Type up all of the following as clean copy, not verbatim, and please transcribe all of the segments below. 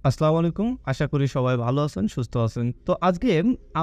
আসসালামু আলাইকুম। আশা করি সবাই ভালো আছেন, সুস্থ আছেন। তো আজকে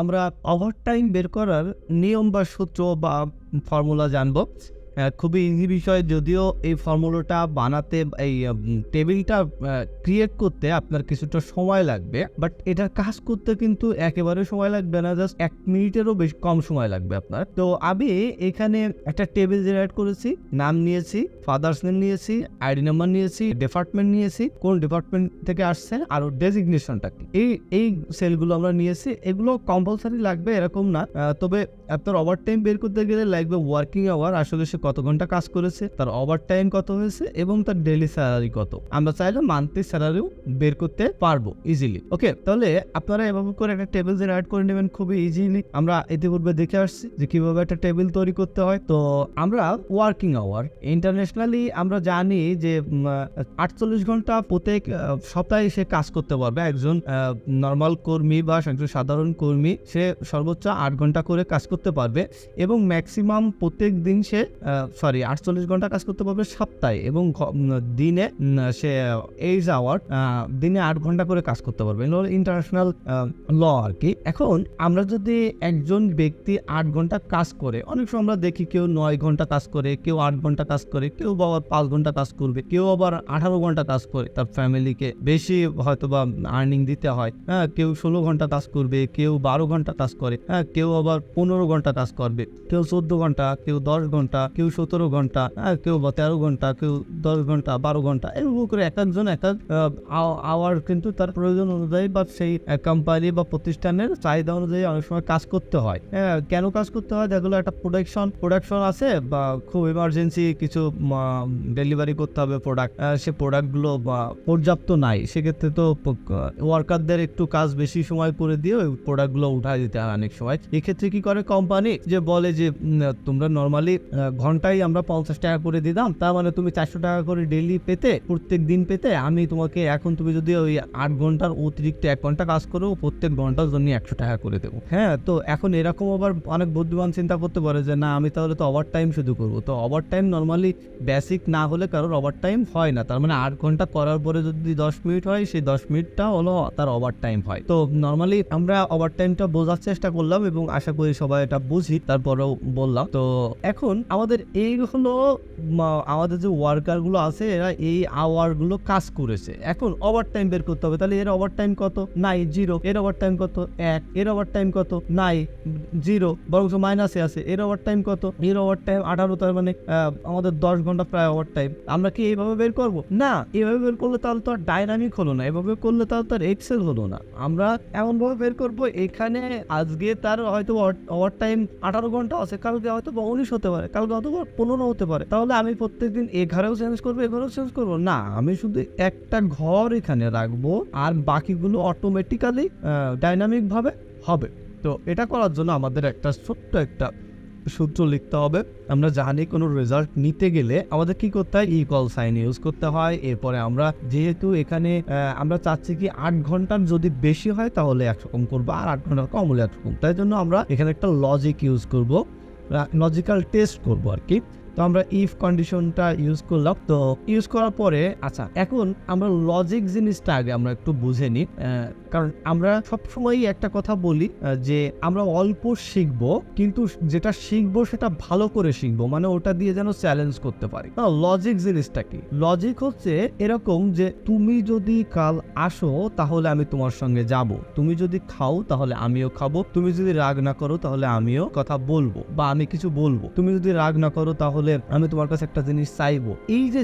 আমরা ওভারটাইম বের করার নিয়ম বা সূত্র বা ফর্মুলা জানবো। খুবই ইজি বিষয়, যদিও এই ফর্মুলাটা বানাতে এই টেবিলটা ক্রিয়েট করতে আপনার কিছুটা সময় লাগবে, বাট এটার কাজ করতে কিন্তু একেবারে সময় লাগবে না, জাস্ট 1 মিনিটেরও বেশি কম সময় লাগবে আপনার। তো আমি এখানে একটা টেবিল জেনারেট করেছি, নাম নিয়েছি, ফাদার্স নেম নিয়েছি, আইডি নাম্বার নিয়েছি, ডিপার্টমেন্ট নিয়েছি, কোন ডিপার্টমেন্ট থেকে আসছে, আর ডেজিগনেশনটা কি, এই সেলগুলো আমরা নিয়েছি। এগুলো কম্পালসারি লাগবে এরকম না, তবে আপনার ওভারটাইম বের করতে গেলে লাগবে ওয়ার্কিং আওয়ার, আসলে সে কত ঘন্টা কাজ করেছে, তার ওভারটাইম কত হয়েছে এবং তার ডেইলি স্যালারি কত। আমরা চাইলে মান্থলি স্যালারিও বের করতে পারবো ইজিলি। ওকে, তাহলে আপনারা এভাবে করে একটা টেবিল জেনারেট করে নেবেন খুবই ইজিলি। আমরা ইতিপূর্বে দেখে আসছি যে কিভাবে একটা টেবিল তৈরি করতে হয়। তো আমরা ওয়ার্কিং আওয়ার ইন্টারন্যাশনালি আমরা জানি যে 48 ঘন্টা প্রত্যেক সপ্তাহে সে কাজ করতে পারবে। একজন নর্মাল কর্মী বা একজন সাধারণ কর্মী সে সর্বোচ্চ 8 ঘন্টা করে কাজ করতে পারবে এবং ম্যাক্সিমাম প্রত্যেক দিন সে 48 ঘন্টা কাজ করতে পারবে সপ্তাহে, এবং দিনে সে 8 আওয়ার, দিনে 8 ঘন্টা করে কাজ করতে পারবে। ইন্টারন্যাশনাল ল আর কি। এখন আমরা যদি একজন ব্যক্তি 8 ঘন্টা কাজ করে, অনেক সময় আমরা দেখি কেউ 9 ঘন্টা কাজ করে, কেউ 8 ঘন্টা কাজ করে, কেউ আবার 5 ঘন্টা কাজ করবে, কেউ আবার 18 ঘন্টা কাজ করে, তার ফ্যামিলিকে বেশি হয়তো বা আর্নিং দিতে হয়। কেউ 16 ঘন্টা কাজ করবে, কেউ 12 ঘন্টা কাজ করে, কেউ আবার 15 ঘন্টা কাজ করবে, কেউ 14 ঘন্টা, কেউ 10 ঘন্টা, কেউ 17 ঘন্টা, কেউ 13 ঘন্টা, কেউ 10 ঘন্টা, 12 ঘন্টা, এরকম করে এক একজন এক এক আওয়ার কিন্তু তার প্রয়োজন অনুযায়ী বা সেই কোম্পানি বা প্রতিষ্ঠানের চাহিদা অনুযায়ী অনেক সময় কাজ করতে হয়। কেন কাজ করতে হয়? যেগুলো একটা প্রোডাকশন আছে বা খুব ইমার্জেন্সি কিছু ডেলিভারি করতে হবে প্রোডাক্ট, সে প্রোডাক্টগুলো পর্যাপ্ত নাই, সেক্ষেত্রে তো ওয়ার্কারদের একটু কাজ বেশি সময় করে দিয়ে ওই প্রোডাক্টগুলো উঠায় দিতে হয় অনেক সময়। এক্ষেত্রে কি করে কোম্পানি, যে বলে যে তোমরা নর্মালি ঘন্টায় আমরা 50 টাকা করে দিতাম, তার মানে তুমি 400 টাকা করে ডেইলি পেতে, প্রত্যেক দিন পেতে, আমি তোমাকে এখন তুমি যদি ওই 8 ঘন্টার অতিরিক্ত 1 ঘন্টা কাজ করো, প্রত্যেক ঘন্টার জন্য 100 টাকা করে দেবো। হ্যাঁ, তো এখন এরকম আবার অনেক বুদ্ধিমান চিন্তা করতে পারে যে না, আমি তাহলে তো ওভার টাইম শুধু করবো। তো ওভার টাইম নর্মালি বেসিক না হলে কারোর ওভার টাইম হয় না, তার মানে 8 ঘন্টা করার পরে যদি 10 মিনিট হয়, সেই 10 মিনিটটা হলো তার ওভার টাইম হয়। তো নর্মালি আমরা ওভার টাইমটা বোঝার চেষ্টা করলাম এবং আশা করি সবাই এটা বুঝি, তারপরেও বললাম। তো এখন আমাদের এই হলো আমাদের যে ওয়ার্কার গুলো আছে, এরা এই আওয়ার গুলো কাজ করেছে। এখন ওভার টাইম বের করতে হবে, তাহলে এর ওভার টাইম কত? নাই, 0। এর ওভার টাইম কত? 1। এর ওভার টাইম কত? নাই, 0, বরং মাইনাসে আছে। এর ওভার টাইম কত? এর ওভার টাইম 18, তার মানে আমাদের 10 ঘন্টা প্রায় ওভার টাইম। আমরা কি এইভাবে বের করব? না, এইভাবে বের করলে তাহলে তো আর ডাইনামিক হলো না, এভাবে করলে তাহলে তো আর এক্সেল হলো না। আমরা এমন ভাবে বের করবো, এখানে আজকে তার হয়তো ওভার টাইম 18 ঘন্টা আছে, কালকে হয়তো 19 হতে পারে, কালকে হয়তো 15 হতে পারে। তাহলে আমি প্রত্যেকদিন এ ঘরেও চেঞ্জ করবো, এ ঘরেও চেঞ্জ করবো না, আমি শুধু একটা ঘর এখানে রাখবো আর বাকিগুলো অটোমেটিক্যালি ডাইনামিক ভাবে হবে। তো এটা করার জন্য আমাদের একটা ছোট্ট একটা সূত্র লিখতে হবে। আমরা জানি কোনো রেজাল্ট নিতে গেলে আমাদের কি করতে হয়? ইকুয়াল সাইন ইউজ করতে হয়। এরপরে আমরা যেহেতু এখানে আমরা চাচ্ছি কি 8 ঘন্টার যদি বেশি হয় তাহলে একরকম করবো, আর 8 ঘন্টার কম হলে একরকম। তাই জন্য আমরা এখানে একটা লজিক ইউজ করব, লজিক্যাল টেস্ট করবো আর কি। তো আমরা ইফ কন্ডিশনটা ইউজ করলাম। তো ইউজ করার পরে আচ্ছা, এখন আমরা লজিক জিনিসটা আগে আমরা একটু বুঝে নিই, কারণ আমরা সবসময় একটা কথা বলি যে আমরা অল্প শিখবো, কিন্তু যেটা শিখবো সেটা ভালো করে শিখবো, মানে ওটা দিয়ে যেন চ্যালেঞ্জ করতে পারি। লজিক জিনিসটা কি? লজিক হচ্ছে এরকম যে তুমি যদি কাল আসো তাহলে আমি তোমার সঙ্গে যাব, তুমি যদি খাও তাহলে আমিও খাবো, তুমি যদি রাগ না করো তাহলে আমিও কথা বলবো বা আমি কিছু বলবো, তুমি যদি রাগ না করো তাহলে আমি তোমার কাছে একটা জিনিস চাইবো। এই যে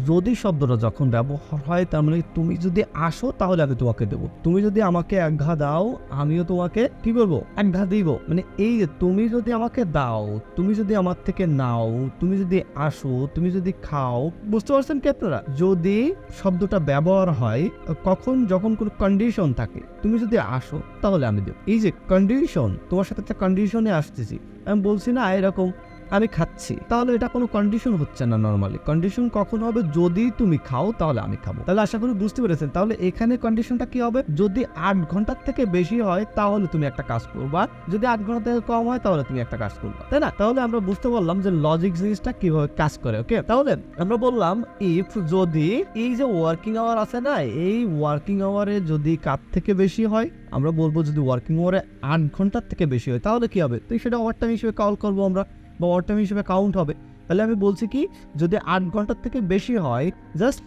যদি শব্দটা যখন ব্যবহার হয়, তার মানে তুমি যদি আসো তাহলে আমি তোমাকে দেবো, তুমি যদি আমাকে এক ঘা দাও আমিও তোমাকে কি করবো? এক ঘা দিব। মানে এই যে তুমি যদি আমাকে দাও, তুমি যদি আমার থেকে নাও, তুমি যদি আসো, তুমি যদি খাও, বুঝতে পারছেন কি আপনারা? যদি শব্দটা ব্যবহার হয় কখন? যখন কোনো কন্ডিশন থাকে। তুমি যদি আসো তাহলে আমি দেবো। এই যে কন্ডিশন, তোমার সাথে একটা কন্ডিশনে আসতেছি, আমি বলছি না এরকম আমি খাচ্ছি, তাহলে এটা কোনো কন্ডিশন হচ্ছে না। নর্মালি কন্ডিশন কখন হবে? যদি তুমি খাও তাহলে আমি খাবো। তাহলে আশা করি বুঝতে পেরেছেন। তাহলে এখানে কন্ডিশনটা কি হবে? যদি 8 ঘন্টার থেকে বেশি হয় তাহলে তুমি একটা কাজ করবা, যদি 8 ঘন্টা থেকে কম হয় তাহলে তুমি একটা কাজ করবা, তাই না? তাহলে আমরা বুঝতে পারলাম যে লজিক জিনিসটা কিভাবে কাজ করে। ওকে, তাহলে আমরা বললাম ইফ যদি এই যে ওয়ার্কিং আওয়ার আছে না, এই ওয়ার্কিং আওয়ারে যদি কাজ থেকে বেশি হয়, আমরা বলবো যদি ওয়ার্কিং আওয়ারে 8 ঘন্টার থেকে বেশি হয় তাহলে কি হবে? তো সেটা ওভারটাইম হিসেবে কল করবো আমরা, বা ওভারটাইম হিসেবে কাউন্ট হবে। তাহলে আমি বলছি কি, যদি 8 ঘন্টার থেকে বেশি হয়, জাস্ট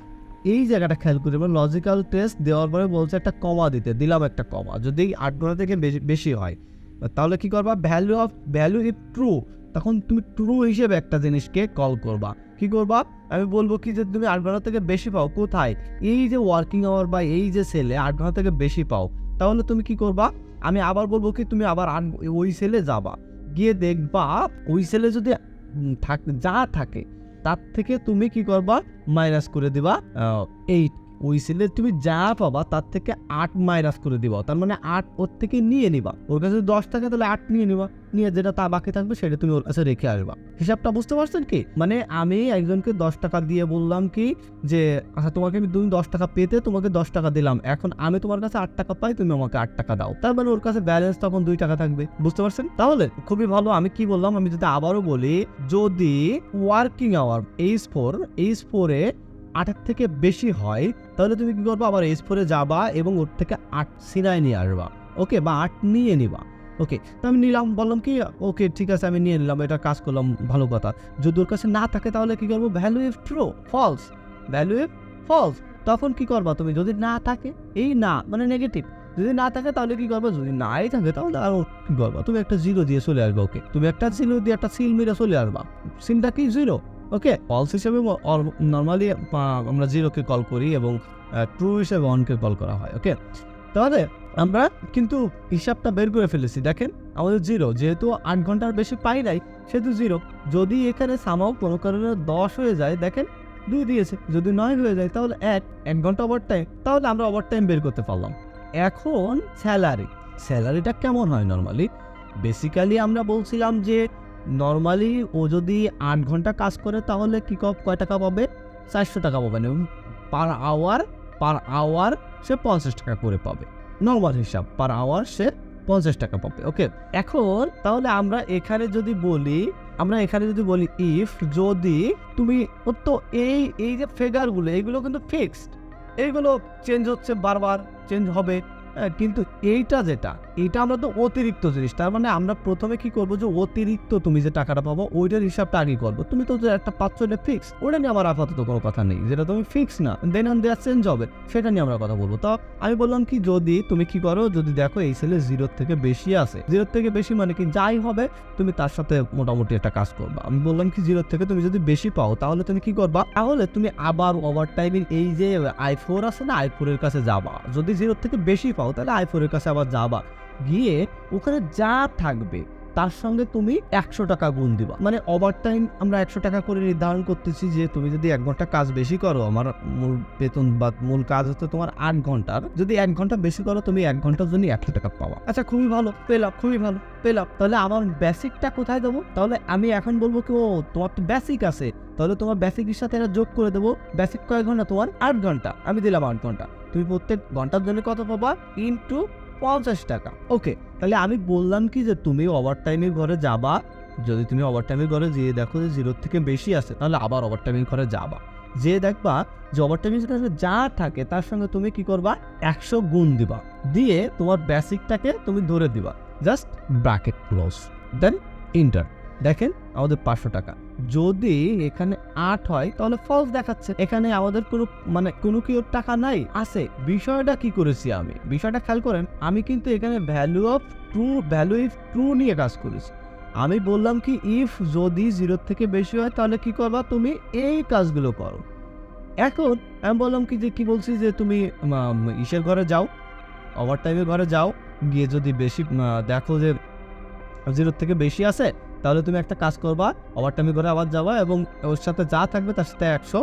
এই জায়গাটা খেয়াল করি, আমরা লজিক্যাল টেস্ট দেওয়ার পরে বলছে একটা কমা দিতে, দিলাম একটা কমা। যদি 8 ঘন্টা থেকে বেশি হয় তাহলে কি করবা? ভ্যালু ইফ ট্রু, তখন তুমি ট্রু হিসেবে একটা জিনিসকে কল করবা। কি করবা? আমি বলবো কি যে তুমি 8 ঘন্টা থেকে বেশি পাও কোথায়? এই যে ওয়ার্কিং আওয়ার বা এই যে সেলে 8 ঘন্টা থেকে বেশি পাও, তাহলে তুমি কি করবা? আমি আবার বলবো কি, তুমি আবার ওই সেলে যাবা, গিয়ে দেখবা ওই সেলে যদি যা থাকে তার থেকে তুমি কি করবা? মাইনাস করে দিবা 8। ওই সেলে তুমি যা পাবা তার থেকে 8 মাইনাস করে দিবা, তার মানে 8 ওর থেকে নিয়ে নিবা। ওর কাছে 10 থাকে তাহলে 8 নিয়ে নিবা, নিয়ে যেটা তা বাকি থাকবে সেটা তুমি ওর কাছে রেখে আসবা। হিসাবটা বুঝতে পারছেন কি? মানে আমি একজনকে 10 টাকা দিয়ে বললাম কি যে আচ্ছা তোমাকে আমি 10 টাকা পেতে তোমাকে 10 টাকা দিলাম, এখন আমি তোমার কাছে 8 টাকা পাই, তুমি আমাকে 8 টাকা দাও। তার মানে ওর কাছে ব্যালেন্স তখন 2 টাকা থাকবে। বুঝতে পারছেন? তাহলে খুবই ভালো। আমি কি বললাম? আমি যদি আবারও বলি, যদি ওয়ার্কিং আওয়ার H4 এ 8 থেকে বেশি হয় তাহলে তুমি কি করবা? আবার H4 যাবা এবং ওর থেকে 8 সিনাই নিয়ে আসবা। ওকে, বা 8 নিয়ে নিবা। ওকে, তো আমি নিলাম, বললাম কি ওকে ঠিক আছে আমি নিয়ে নিলাম, এটা কাজ করলাম, ভালো কথা। যদি ওর কাছে না থাকে তাহলে কি করবো? Value if true, false, value if false, তখন কি করবা তুমি? যদি না থাকে, এই না মানে নেগেটিভ, যদি না থাকে তাহলে কি করবা? যদি নাই থাকে তাহলে আর কি করবা? তুমি একটা 0 দিয়ে চলে আসবা। ওকে, তুমি একটা 0 দিয়ে একটা সিল মেরে চলে আসবা। সিলটা কি? 0। ওকে, ফলস হিসেবে নর্মালি আমরা 0-কে কল করি এবং ট্রু হিসেবে 1-কে কল করা হয়। ওকে, তাহলে আমরা কিন্তু হিসাবটা বের করে ফেলেছি। দেখেন আমাদের 0, যেহেতু 8 ঘন্টার বেশি পাই নাই সেহেতু 0। যদি এখানে সামাও কোনো কারণে 10 হয়ে যায়, দেখেন 2 দিয়েছে। যদি 9 হয়ে যায় তাহলে 1 ঘন্টা ওভার টাইম, তাহলে আমরা ওভার টাইম বের করতে পারলাম। এখন স্যালারিটা কেমন হয়? নর্মালি বেসিক্যালি আমরা বলছিলাম যে নর্মালি ও যদি 8 ঘন্টা কাজ করে তাহলে কয় টাকা পাবে? 400 টাকা পাবে, এবং পার আওয়ার সে 50 টাকা করে পাবে। নর্মাল হিসাব, পার আওয়ার সে 50 টাকা পাবে। ওকে, এখন তাহলে আমরা এখানে যদি বলি ইফ যদি তুমি তো এই যে ফিগারগুলো এগুলো কিন্তু ফিক্সড, এইগুলো চেঞ্জ হচ্ছে, বারবার চেঞ্জ হবে। কিন্তু এইটা আমরা তো অতিরিক্ত জিনিস, তার মানে আমরা প্রথমে কি করবো? যে অতিরিক্ত তুমি যে টাকাটা পাবো ওইটার হিসাবটা আগে করবো। তুমি তো যে একটা পাচ্ছ এটা ফিক্স, ওটা নিয়ে আমার আপাতত কোনো কথা নেই। যেটা তুমি ফিক্স না, দেন অন দেয়ার চেঞ্জ হবে, সেটা নিয়ে আমরা কথা বলবো। তো আমি বললাম কি, যদি তুমি কি করো, যদি দেখো এই সেলে 0 থেকে বেশি আছে, 0 থেকে বেশি মানে কি যাই হবে তুমি তার সাথে মোটামুটি একটা কাজ করবা। আমি বললাম কি 0 থেকে তুমি যদি বেশি পাও তাহলে তুমি কি করবা? তাহলে তুমি আবার ওভার টাইমিং এই যে I4 আছে না, I4 এর কাছে যাবা। যদি 0 থেকে বেশি পাও তাহলে I4 এর কাছে আবার যাবা, গিয়ে ওখানে যা থাকবে তার সঙ্গে তুমি 100 টাকা গুণ দিবা। মানে ওভার টাইম আমরা 100 টাকা করে নির্ধারণ করতেছি যে তুমি যদি 1 ঘন্টা কাজ বেশি করো, আমার মূল বেতন বা মূল কাজ হচ্ছে তোমার 8 ঘন্টার, যদি 1 ঘন্টা বেশি করো তুমি 1 ঘন্টার জন্য 100 টাকা পাওয়া। আচ্ছা, খুবই ভালো, পেলাম। তাহলে আমার বেসিকটা কোথায় দেবো? তাহলে আমি এখন বলবো কি, ও তোমার তো বেসিক আছে, তাহলে তোমার বেসিকের সাথে এটা যোগ করে দেবো। বেসিক কয় ঘন্টা? তোমার 8 ঘন্টা, আমি দিলাম 8 ঘন্টা। তুমি প্রত্যেক ঘন্টার জন্য কত পাবা? ইনটু 50 টাকা। ওকে, তাহলে আমি বললাম কি যে তুমি ওভারটাইমের ঘরে যাবা। যদি তুমি ওভারটাইমের ঘরে যেয়ে দেখো যে 0 থেকে বেশি আছে, তাহলে আবার ওভারটাইমের ঘরে যাবা, যে দেখবা যে ওভারটাইমের ঘরে যা থাকে তার সঙ্গে তুমি কি করবা? 100 গুণ দিবা, দিয়ে তোমার বেসিকটাকে তুমি ধরে দিবা, জাস্ট ব্র্যাকেট ক্লোজ, দেন ইন্টার। দেখেন আমাদের 500 টাকা। যদি এখানে 8 হয় তাহলে ফলস দেখাচ্ছে, এখানে আমাদের কোনো কি টাকা নাই, আছে। বিষয়টা কি করেছি আমি? বিষয়টা খেয়াল করেন, আমি কিন্তু এখানে ভ্যালু ইফ ট্রু নিয়ে কাজ করেছি। আমি বললাম কি, ইফ যদি 0 থেকে বেশি হয় তাহলে কি করবা? তুমি এই কাজগুলো করো। এখন আমি বললাম কি বলছি যে তুমি ইসের ঘরে যাও, ওভারটাইমের ঘরে যাও, গিয়ে যদি বেশি দেখো যে 0 থেকে বেশি আছে তাহলে তুমি একটা কাজ করবা, ওভারটাইমের ঘরে আবার যাবা এবং ওর সাথে যা থাকবে তার সাথে 100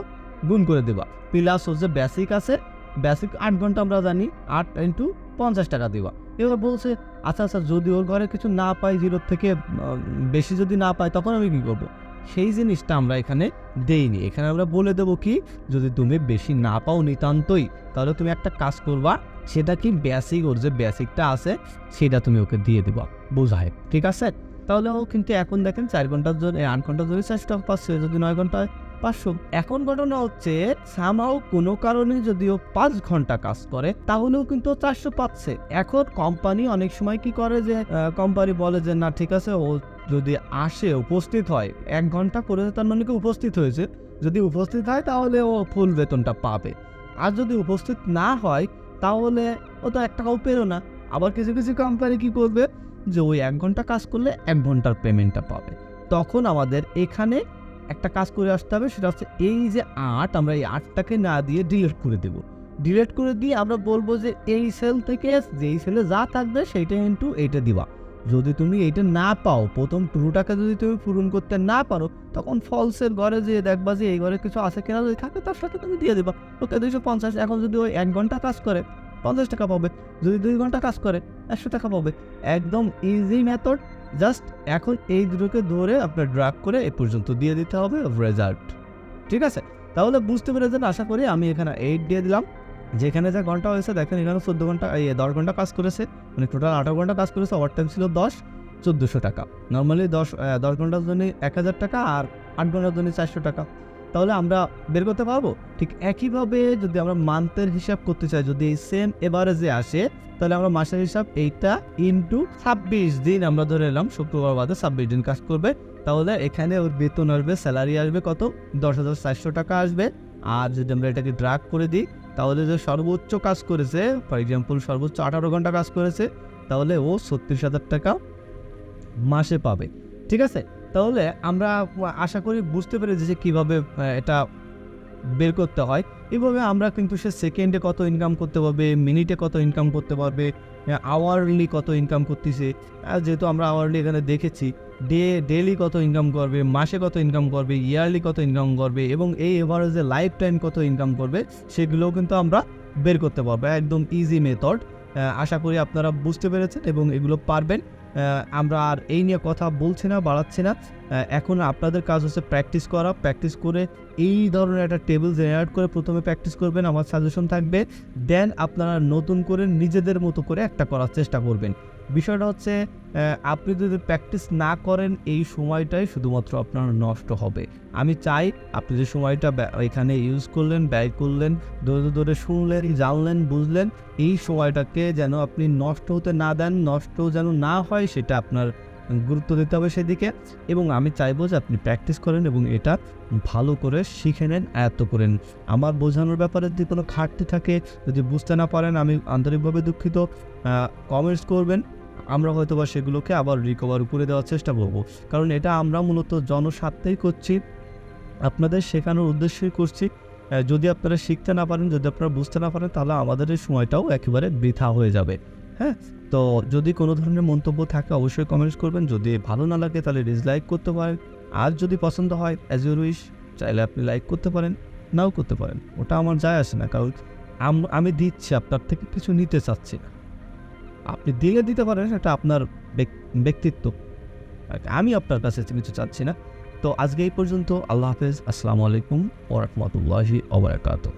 গুণ করে দেবা। প্লাস ওর যে বেসিক আছে, বেসিক 8 ঘন্টা আমরা জানি, 8 × 50 টাকা দিবা। এবার বলছে আচ্ছা যদি ওর ঘরে কিছু না পাই, 0 থেকে বেশি যদি না পাই, তখন আমি কী করবো? সেই জিনিসটা আমরা এখানে দেইনি। এখানে আমরা বলে দেবো কি, যদি তুমি বেশি না পাও নিতান্তই, তাহলে তুমি একটা কাজ করবা, সেটা কি বেসিক, ওর যে বেসিকটা আছে সেটা তুমি ওকে দিয়ে দেবা, বোঝায়, ঠিক আছে? তাহলে ও কিন্তু এখন দেখেন 4 ঘন্টার জন্য 8 ঘন্টার জন্য 400 টাকা পাচ্ছে, যদি 9 ঘন্টায় 500। এখন ঘটনা হচ্ছে সামহাও কোনো কারণে যদি ও 5 ঘন্টা কাজ করে তাহলেও কিন্তু 400 পাচ্ছে। এখন কোম্পানি অনেক সময় কি করে যে কোম্পানি বলে যে না ঠিক আছে, ও যদি আসে, উপস্থিত হয়, 1 ঘন্টা করেছে তার মানে কি উপস্থিত হয়েছে, যদি উপস্থিত হয় তাহলে ও ফুল বেতনটা পাবে। আর যদি উপস্থিত না হয় তাহলে ও তো 1 টাকাও পেলো না। আবার কিছু কিছু কোম্পানি কি করবে যে ওই 1 ঘন্টা কাজ করলে 1 ঘন্টার পেমেন্টটা পাবে। তখন আমাদের এখানে একটা কাজ করে আসতে হবে, সেটা হচ্ছে এই যে 8, আমরা এই 8টাকে না দিয়ে ডিলিট করে দেব। ডিলিট করে দিয়ে আমরা বলবো যে এই সেল থেকে যেই সেলে যা থাকবে সেইটা ইনটু এইটা দিবা। যদি তুমি এইটা না পাও, প্রথম ট্রুটাকে যদি তুমি পূরণ করতে না পারো, তখন ফলসের ঘরে যেয়ে দেখবা যে এই ঘরে কিছু আছে কিনা, যদি থাকে তার সাথে তুমি দিয়ে দিবা, ওকে 250। এখন যদি ওই 1 ঘন্টা কাজ করে 50 টাকা পাবে, যদি 2 ঘন্টা কাজ করে 100 টাকা পাবে। একদম ইজি মেথড। জাস্ট এখন এই দুটোকে ধরে আপনার ড্রাগ করে এ পর্যন্ত দিয়ে দিতে হবে রেজাল্ট, ঠিক আছে? তাহলে বুঝতে পেরেছেন আশা করি। আমি এখানে 8 দিয়ে দিলাম, যেখানে যা ঘন্টা হয়েছে দেখেন, এখানে 14 ঘন্টা 10 ঘন্টা কাজ করেছে, মানে টোটাল 18 ঘন্টা কাজ করেছে, ওভার টাইম ছিল 10, 1400 টাকা। নর্মালি 10 ঘন্টার জন্য 1000 টাকা, আর 8 ঘন্টার জন্য 400 টাকা। তাহলে আমরা বের করতে পারবো। ঠিক একইভাবে যদি আমরা মান্থের হিসাব করতে চাই, যদি এই সেম এভারেজে আসে, তাহলে আমরা মাসের হিসাব এইটা ইনটু 26 দিন আমরা ধরে এলাম, শুক্রবার বাদে 26 দিন কাজ করবে, তাহলে এখানে ওর বেতন আসবে, স্যালারি আসবে কত, 10,400 টাকা আসবে। আর যদি আমরা এটাকে ড্রাগ করে দিই, তাহলে যে সর্বোচ্চ কাজ করেছে, ফর এক্সাম্পল সর্বোচ্চ 18 ঘন্টা কাজ করেছে, তাহলে ও 36,000 টাকা মাসে পাবে, ঠিক আছে? তাহলে আমরা আশা করি বুঝতে পেরেছি যে কীভাবে এটা বের করতে হয়। এভাবে আমরা কিন্তু সে সেকেন্ডে কত ইনকাম করতে পারবে, মিনিটে কত ইনকাম করতে পারবে, আওয়ারলি কত ইনকাম করতেছে, যেহেতু আমরা আওয়ারলি এখানে দেখেছি, ডেলি কত ইনকাম করবে, মাসে কত ইনকাম করবে, ইয়ারলি কত ইনকাম করবে, এবং এই এভারেজে লাইফ টাইম কত ইনকাম করবে, সেগুলোও কিন্তু আমরা বের করতে পারবো। একদম ইজি মেথড। আশা করি আপনারা বুঝতে পেরেছেন এবং এগুলো পারবেন। আমরা আর এই নিয়ে কথা বলছি না, বাড়াচ্ছি না। এখন আপনাদের কাজ হচ্ছে প্র্যাকটিস করা। প্র্যাকটিস করে এই ধরনের একটা টেবিল জেনারেট করে প্রথমে প্র্যাকটিস করবেন, আমার সাজেশন থাকবে। দেন আপনারা নতুন করে নিজেদের মতো করে একটা করার চেষ্টা করবেন। বিষয়টা হচ্ছে আপনি যদি প্র্যাকটিস না করেন, এই সময়টাই শুধুমাত্র আপনার নষ্ট হবে। আমি চাই আপনি যে সময়টা এখানে ইউজ করলেন, ব্যয় করলেন, ধরে ধরে শুনলেন, জানলেন, বুঝলেন, এই সময়টাকে যেন আপনি নষ্ট হতে না দেন, নষ্ট যেন না হয়, সেটা আপনার গুরুত্ব দিতে হবে সেদিকে। এবং আমি চাইবো যে আপনি প্র্যাকটিস করেন এবং এটা ভালো করে শিখে নেন, আয়ত্ত করেন। আমার বোঝানোর ব্যাপারে যদি কোনো ঘাটতি থাকে, যদি বুঝতে না পারেন, আমি আন্তরিকভাবে দুঃখিত। কমেন্টস করবেন, আমরা হয়তো বা সেগুলোকে আবার রিকভার করে দেওয়ার চেষ্টা করব। কারণ এটা আমরা মূলত জনস্বার্থেই করছি, আপনাদের শেখানোর উদ্দেশ্যেই করছি। যদি আপনারা শিখতে না পারেন, যদি আপনারা বুঝতে না পারেন, তাহলে আমাদের এই সময়টাও একেবারে বৃথা হয়ে যাবে। হ্যাঁ, তো যদি কোনো ধরনের মন্তব্য থাকে অবশ্যই কমেন্টস করবেন। যদি ভালো না লাগে তাহলে ডিসলাইক করতে পারেন। আর যদি পছন্দ হয় অ্যাজ ইউর উইশ, চাইলে আপনি লাইক করতে পারেন, নাও করতে পারেন, ওটা আমার যায় আসে না। কারণ আমি দিচ্ছি, আপনার থেকে কিছু নিতে চাচ্ছি না। আপনি দিলে দিতে পারেন, সেটা আপনার ব্যক্তিত্ব, আমি আপনার কাছে কিছু চাচ্ছি না। তো আজকে এই পর্যন্ত। আল্লাহ হাফেজ। আসসালামু আলাইকুম ওয়া রাহমাতুল্লাহি ওয়া বারাকাতুহু।